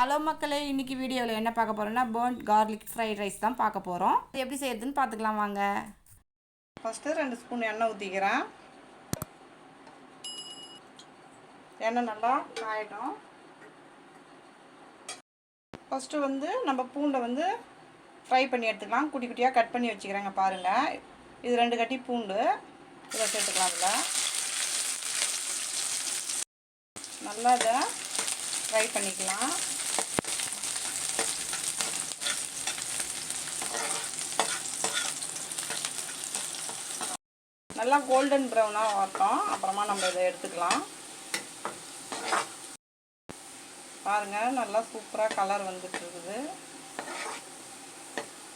Hello மக்களே, இன்னைக்கு வீடியோவில் என்ன பார்க்க போகிறோம்னா பர்ன்ட் கார்லிக் ஃப்ரைட் ரைஸ் தான் பார்க்க போகிறோம். எப்படி செய்யறதுன்னு பார்த்துக்கலாம் வாங்க. ஃபஸ்ட்டு 2 ஸ்பூன் எண்ணெய் ஊற்றிக்கிறேன். எண்ணெய் நல்லா காயட்டும். ஃபஸ்ட்டு நம்ம பூண்டை ஃப்ரை பண்ணி எடுத்துக்கலாம். குட்டி குட்டியாக கட் பண்ணி வச்சுக்கிறேங்க பாருங்கள். இது 2 கட்டி பூண்டு இதை சேர்த்துக்கலாம். அதில் நல்லா இதை ஃப்ரை பண்ணிக்கலாம். நல்லா கோல்டன் ப்ரௌனாக வரட்டும். அப்புறமா நம்ம இதை எடுத்துக்கலாம். பாருங்கள், நல்லா சூப்பராக கலர் வந்துட்டு இருக்குது.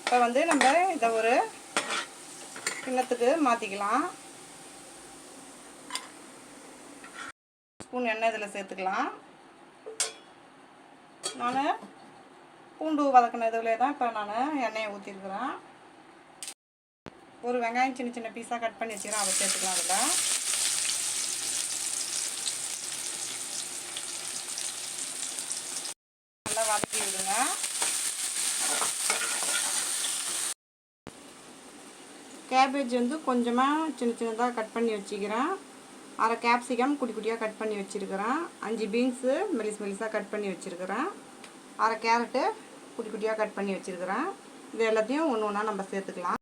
இப்போ நம்ம இதை ஒரு கிண்ணத்துக்கு மாற்றிக்கலாம். ஸ்பூன் எண்ணெய் இதில் சேர்த்துக்கலாம். நான் பூண்டு வதக்கின இதில் தான் இப்போ நான் எண்ணெயை ஊற்றிருக்கிறேன். ஒரு வெங்காயம் சின்ன சின்ன பீஸாக கட் பண்ணி வச்சுக்கிறேன். அதை சேர்த்துக்கலாம். அதில் நல்லா வதக்கி விடுங்க. கேபேஜ் கொஞ்சமாக சின்ன சின்னதாக கட் பண்ணி வச்சுக்கிறேன். 1/2 கேப்சிகம் குட்டி குட்டியாக கட் பண்ணி வச்சுருக்கிறேன். 5 பீன்ஸு மெலிசாக கட் பண்ணி வச்சுருக்கிறேன். 1/2 கேரட்டு குட்டி குட்டியாக கட் பண்ணி வச்சுருக்கிறேன். இது எல்லாத்தையும் ஒன்று ஒன்றா நம்ம சேர்த்துக்கலாம்.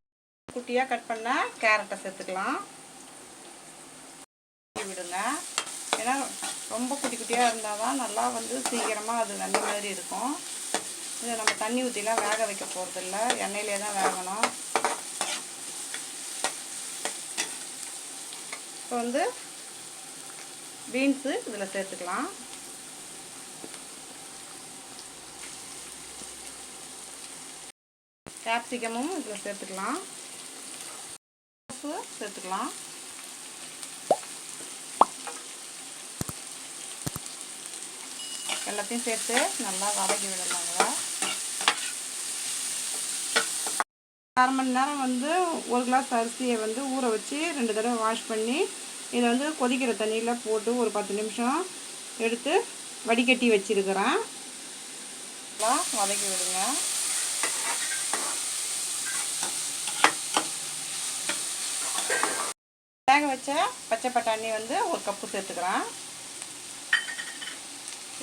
குட்டியாக கட் பண்ண கேரட்டை சேர்த்துக்கலாம். விடுங்க. ஏன்னா ரொம்ப குட்டி குட்டியாக இருந்தால் தான் நல்லா சீக்கிரமாக அது நல்ல மாதிரி இருக்கும். இதை நம்ம தண்ணி ஊற்றிலாம் வேக வைக்க போகிறதில்ல, எண்ணெயிலே தான் வேகணும். இப்போ பீன்ஸு இதில் சேர்த்துக்கலாம். கேப்சிகமும் இதில் சேர்த்துக்கலாம். சேர்த்துக்கலாம். எல்லாத்தையும் சேர்த்து நல்லா வதக்கி விடலாங்க. 1/2 மணி நேரம் 1 கிளாஸ் அரிசியை ஊற வச்சு 2 தடவை வாஷ் பண்ணி இதை கொதிக்கிற தண்ணியில் போட்டு ஒரு 10 நிமிஷம் எடுத்து வடிகட்டி வச்சிருக்கிறேன். வதக்கி விடுங்க. வேக வச்ச பச்சை பட்டாணி 1 கப்பு சேர்த்துக்கிறேன்.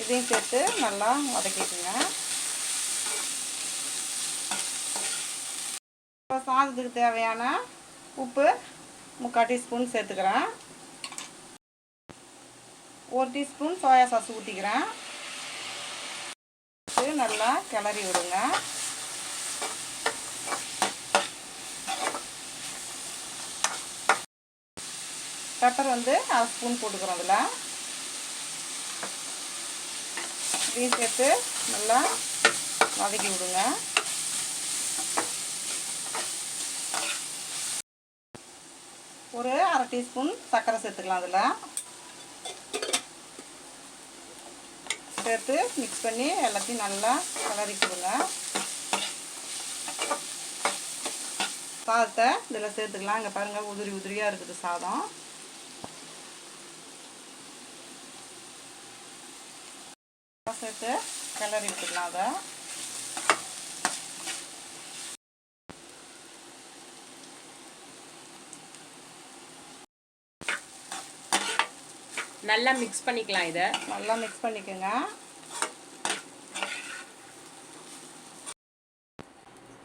இதையும் சேர்த்து நல்லா வதக்கிக்குங்க. இப்போ சாதத்துக்கு தேவையான உப்பு 3/4 டீஸ்பூன் சேர்த்துக்கிறேன். 1 டீஸ்பூன் சோயா சாஸ் ஊற்றிக்கிறேன். நல்லா கிளறி விடுங்க. பெப்பர் 1/2 ஸ்பூன் போட்டுக்கிறோம். அதில் இதையும் சேர்த்து நல்லா வதக்கி விடுங்க. ஒரு 1/2 டீஸ்பூன் சர்க்கரை சேர்த்துக்கலாம். அதில் சேர்த்து மிக்ஸ் பண்ணி எல்லாத்தையும் நல்லா கிளறி கொடுங்க. சாதத்தை இதில் சேர்த்துக்கலாம். இங்கே பாருங்கள், உதிரி உதிரியாக இருக்குது சாதம். சேர்த்து கிளறி விட்டுக்கலாம். அதை நல்லா மிக்ஸ் பண்ணிக்கலாம். இதை நல்லா மிக்ஸ் பண்ணிக்கோங்க.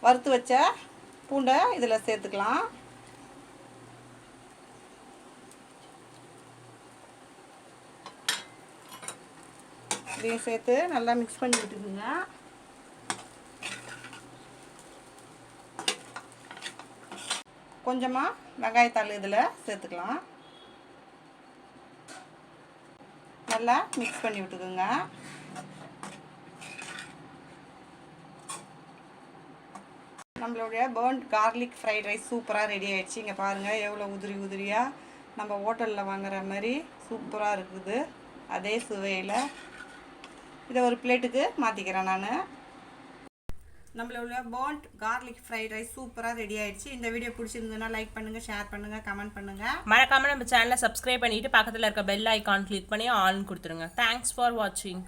வறுத்து வச்ச பூண்டை இதில் சேர்த்துக்கலாம். இதையும் சேர்த்து நல்லா மிக்ஸ் பண்ணி விட்டுக்குங்க. கொஞ்சமாக வெங்காயத்தாள் இதில் சேர்த்துக்கலாம். நல்லா மிக்ஸ் பண்ணி விட்டுக்குங்க. நம்மளுடைய பர்ன்ட் கார்லிக் ஃப்ரைட் ரைஸ் சூப்பராக ரெடி ஆகிடுச்சு. இங்கே பாருங்கள், எவ்வளோ உதிரி உதிரியாக நம்ம ஹோட்டலில் வாங்குற மாதிரி சூப்பராக இருக்குது. அதே சுவையில் இதை ஒரு பிளேட்டுக்கு மாற்றிக்கிறேன். நான் நம்மளோட பர்ன்ட் கார்லிக் ஃப்ரைட் ரைஸ் சூப்பராக ரெடி ஆயிடுச்சு. இந்த வீடியோ பிடிச்சிருந்ததுன்னா லைக் பண்ணுங்கள், ஷேர் பண்ணுங்கள், கமெண்ட் பண்ணுங்கள். மறக்காமல் நம்ம சேனலை சப்ஸ்கிரைப் பண்ணிவிட்டு பக்கத்தில் இருக்க பெல் ஐக்கான் கிளிக் பண்ணி ஆன் கொடுத்துருங்க. தேங்க்ஸ் ஃபார் வாட்சிங்.